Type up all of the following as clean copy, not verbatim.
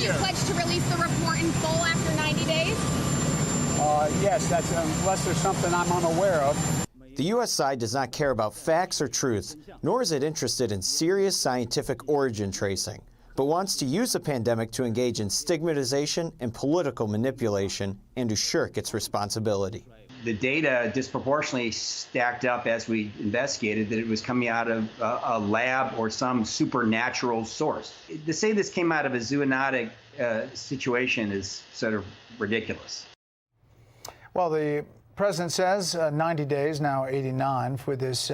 you pledged to release the report in full after 90 days? Yes, that's unless there's something I'm unaware of. The U.S. side does not care about facts or truth, nor is it interested in serious scientific origin tracing, but wants to use the pandemic to engage in stigmatization and political manipulation and to shirk its responsibility. The data disproportionately stacked up as we investigated that it was coming out of a lab or some supernatural source. To say this came out of a zoonotic situation is sort of ridiculous. Well, the president says 90 days, now 89, for this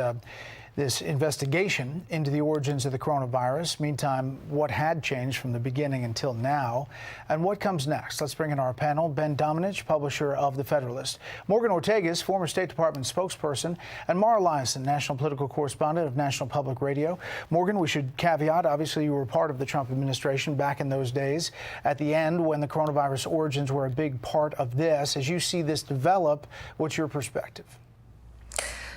investigation into the origins of the coronavirus. Meantime, what had changed from the beginning until now, and what comes next? Let's bring in our panel. Ben Domenech, publisher of The Federalist, Morgan Ortagus, former State Department spokesperson, and Mara Liasson, national political correspondent of National Public Radio. Morgan, we should caveat, obviously you were part of the Trump administration back in those days. At the end, when the coronavirus origins were a big part of this, as you see this develop, what's your perspective?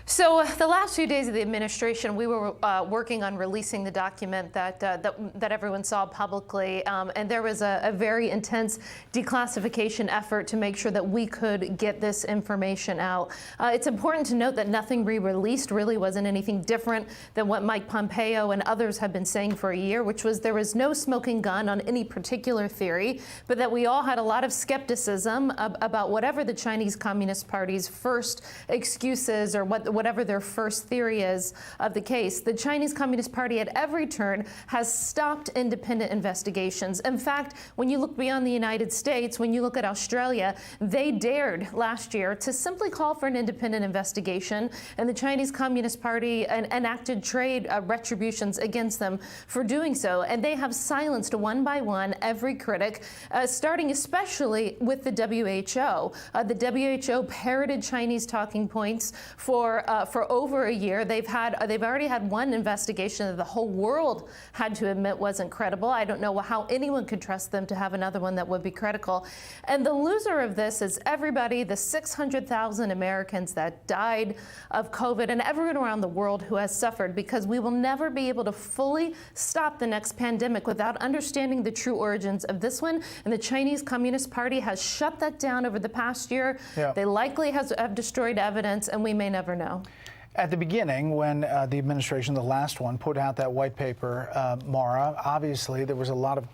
So the last few days of the administration, we were working on releasing the document that everyone saw publicly, and there was a very intense declassification effort to make sure that we could get this information out. It's important to note that nothing we released really wasn't anything different than what Mike Pompeo and others have been saying for a year, which was there was no smoking gun on any particular theory, but that we all had a lot of skepticism about whatever the Chinese Communist Party's first excuses or whatever their first theory is of the case. The Chinese Communist Party at every turn has stopped independent investigations. In fact, when you look beyond the United States, when you look at Australia, they dared last year to simply call for an independent investigation, and the Chinese Communist Party enacted trade retributions against them for doing so. And they have silenced one by one every critic, starting especially with the WHO. The WHO parroted Chinese talking points for over a year. They've already had one investigation that the whole world had to admit wasn't credible. I don't know how anyone could trust them to have another one that would be critical. And the loser of this is everybody, the 600,000 Americans that died of COVID and everyone around the world who has suffered, because we will never be able to fully stop the next pandemic without understanding the true origins of this one. And the Chinese Communist Party has shut that down over the past year. Yeah. They likely have destroyed evidence, and we may never know. At the beginning, when the administration, the last one, put out that white paper, Mara, obviously there was a lot of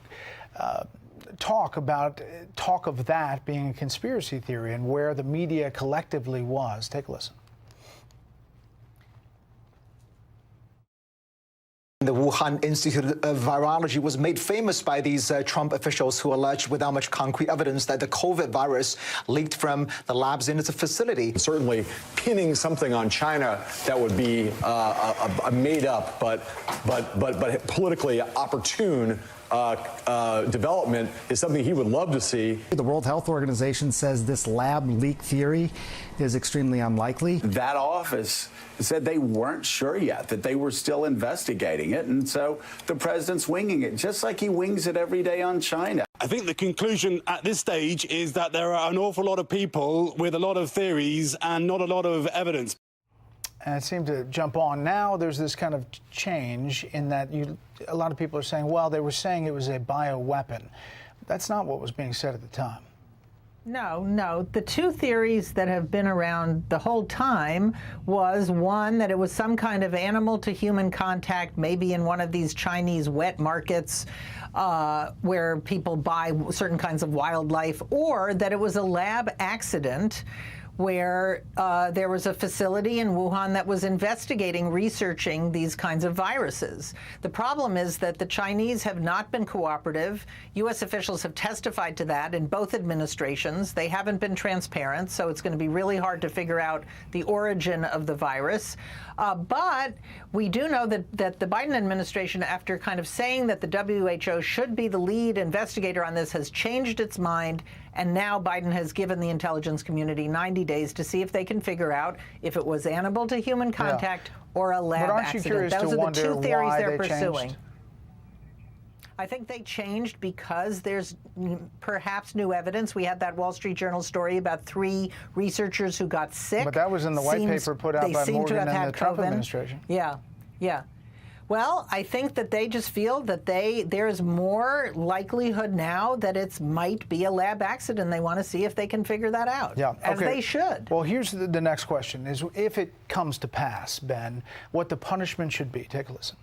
talk of that being a conspiracy theory and where the media collectively was. Take a listen. The Wuhan Institute of Virology was made famous by these Trump officials who alleged, without much concrete evidence, that the COVID virus leaked from the labs in its facility. Certainly pinning something on China that would be a made-up but politically opportune development is something he would love to see. The World Health Organization says this lab leak theory is extremely unlikely. That office said they weren't sure yet, that they were still investigating it, and so the president's winging it, just like he wings it every day on China. I think the conclusion at this stage is that there are an awful lot of people with a lot of theories and not a lot of evidence. And it seemed to jump on. Now there's this kind of change in that a lot of people are saying, well, they were saying it was a bioweapon. That's not what was being said at the time. No. The two theories that have been around the whole time was, one, that it was some kind of animal-to-human contact, maybe in one of these Chinese wet markets where people buy certain kinds of wildlife, or that it was a lab accident where there was a facility in Wuhan that was investigating, researching these kinds of viruses. The problem is that the Chinese have not been cooperative. U.S. officials have testified to that in both administrations. They haven't been transparent, so it's going to be really hard to figure out the origin of the virus. But we do know that the Biden administration, after kind of saying that the WHO should be the lead investigator on this, has changed its mind. And now Biden has given the intelligence community 90 days to see if they can figure out if it was animal-to-human contact or a lab accident. Those are the two theories they're pursuing. I think they changed because there's perhaps new evidence. We had that Wall Street Journal story about 3 researchers who got sick. But that was in the white paper put out by Morgan and the Trump administration. Yeah. Well, I think that they just feel that there's more likelihood now that it might be a lab accident. They want to see if they can figure that out. Yeah, as they should. Well, here's the next question: is if it comes to pass, Ben, what the punishment should be. Take a listen.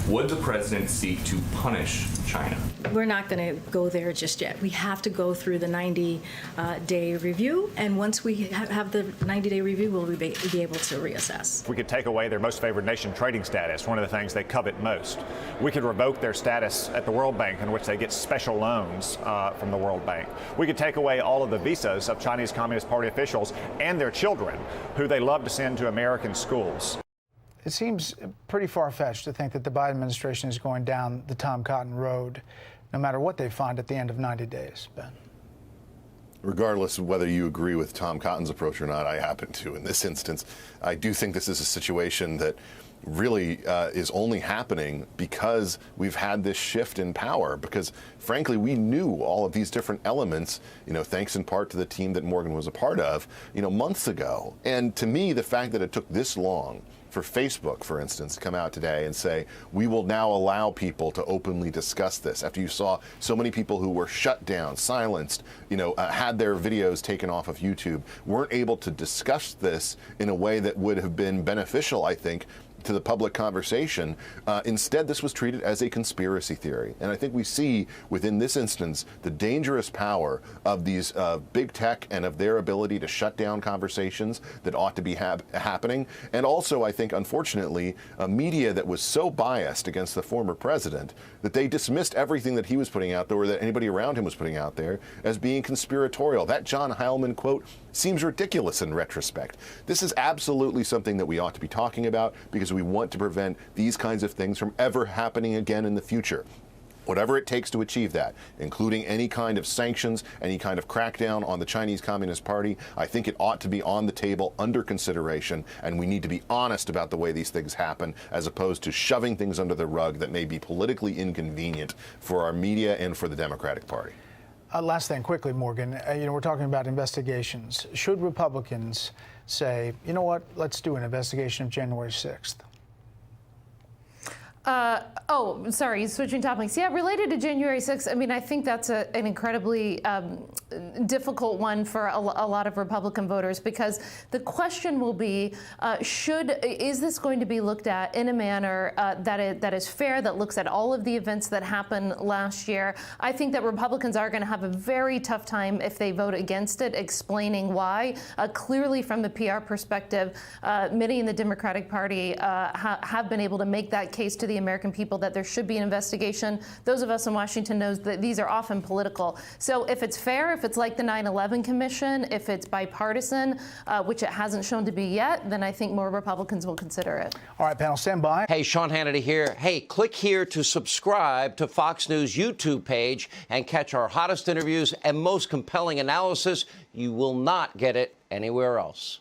Would the president seek to punish China? We're not going to go there just yet. We have to go through the 90-day review, and once we have the 90-day review, we'll be able to reassess. We could take away their most favored nation trading status, one of the things they covet most. We could revoke their status at the World Bank, in which they get special loans from the World Bank. We could take away all of the visas of Chinese Communist Party officials and their children, who they love to send to American schools. It seems pretty far-fetched to think that the Biden administration is going down the Tom Cotton road, no matter what they find at the end of 90 days, Ben. Regardless of whether you agree with Tom Cotton's approach or not, I happen to in this instance. I do think this is a situation that really is only happening because we've had this shift in power, because frankly we knew all of these different elements, thanks in part to the team that Morgan was a part of, months ago. And to me, the fact that it took this long for Facebook, for instance, to come out today and say, we will now allow people to openly discuss this, after you saw so many people who were shut down, silenced, had their videos taken off of YouTube, weren't able to discuss this in a way that would have been beneficial, I think, to the public conversation. Instead, this was treated as a conspiracy theory. And I think we see within this instance the dangerous power of these big tech and of their ability to shut down conversations that ought to be happening. And also, I think, unfortunately, a media that was so biased against the former president that they dismissed everything that he was putting out there, or that anybody around him was putting out there, as being conspiratorial. That John Heilman quote seems ridiculous in retrospect. This is absolutely something that we ought to be talking about, because we want to prevent these kinds of things from ever happening again in the future. Whatever it takes to achieve that, including any kind of sanctions, any kind of crackdown on the Chinese Communist Party, I think it ought to be on the table, under consideration, and we need to be honest about the way these things happen, as opposed to shoving things under the rug that may be politically inconvenient for our media and for the Democratic Party. Last thing, quickly, Morgan. We're talking about investigations. Should Republicans say, you know what, let's do an investigation of January 6th? Sorry, switching topics. Yeah, related to January 6th, I mean, I think that's an incredibly difficult one for a lot of Republican voters, because the question will be, is this going to be looked at in a manner that is fair, that looks at all of the events that happened last year? I think that Republicans are going to have a very tough time if they vote against it, explaining why. Clearly, from the PR perspective, many in the Democratic Party have been able to make that case to the American people that there should be an investigation. Those of us in Washington knows that these are often political. So if it's fair, if it's like the 9/11 Commission, if it's bipartisan, which it hasn't shown to be yet, then I think more Republicans will consider it. All right, panel, stand by. Hey, Sean Hannity here. Hey, click here to subscribe to Fox News YouTube page and catch our hottest interviews and most compelling analysis. You will not get it anywhere else.